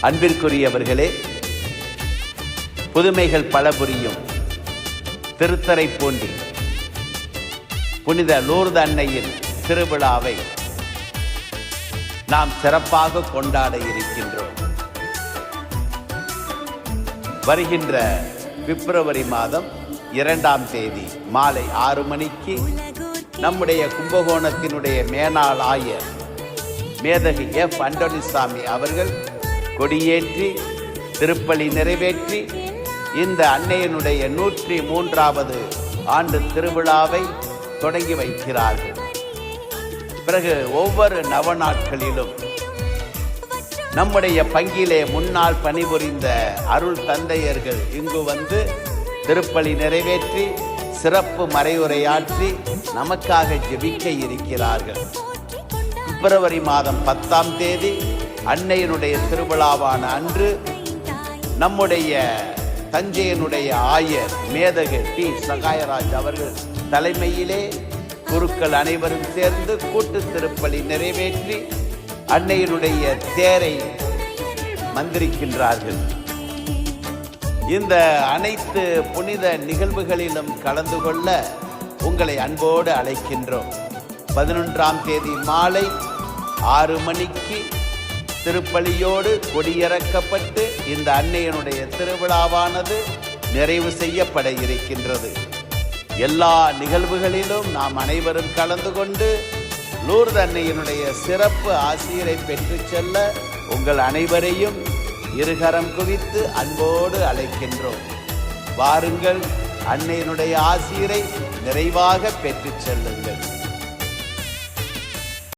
அன்பிற்குரியவர்களே, புதுமைகள் பல புரியும் திருத்துறைப்பூண்டி புனித லூர்து அன்னையின் திருவிழாவை நாம் சிறப்பாக கொண்டாட இருக்கின்றோம். வருகின்ற பிப்ரவரி மாதம் 2ஆம் தேதி மாலை 6 மணிக்கு நம்முடைய கும்பகோணத்தினுடைய மேனாள் ஆயர் மேதகு எஃப் அந்தோணிசாமி அவர்கள் கொடியேற்றி திருப்பலி நிறைவேற்றி இந்த அன்னையினுடைய 103வது ஆண்டு திருவிழாவை தொடங்கி வைக்கிறார்கள். பிறகு ஒவ்வொரு நவநாட்களிலும் நம்முடைய பங்கிலே முன்னால் பணிபுரிந்த அருள் தந்தையர்கள் இங்கு வந்து திருப்பலி நிறைவேற்றி சிறப்பு மறைவுரையாற்றி நமக்காக ஜெபிக்க இருக்கிறார்கள். பிப்ரவரி மாதம் 10ஆம் தேதி அன்னையினுடைய திருவிழாவான அன்று நம்முடைய தஞ்சையினுடைய ஆயர் மேதகு டி சகாயராஜ் அவர்கள் தலைமையிலே குருக்கள் அனைவரும் சேர்ந்து கூட்டு திருப்பலி நிறைவேற்றி அன்னையினுடைய தேரை மந்திரிக்கின்றார்கள். இந்த அனைத்து புனித நிகழ்வுகளிலும் கலந்து கொள்ள உங்களை அன்போடு அழைக்கின்றோம். 11ஆம் தேதி மாலை 6 மணிக்கு திருப்பலியோடு கொடியிறக்கப்பட்டு இந்த அன்னையினுடைய திருவிழாவானது நிறைவு செய்யப்பட இருக்கின்றது. எல்லா நிகழ்வுகளிலும் நாம் அனைவரும் கலந்து கொண்டு லூர்து அன்னையினுடைய சிறப்பு ஆசிரியரை பெற்று செல்ல உங்கள் அனைவரையும் இருகரம் குவித்து அன்போடு அழைக்கின்றோம். வாருங்கள், அன்னையினுடைய ஆசிரியரை நிறைவாக பெற்று செல்லுங்கள்.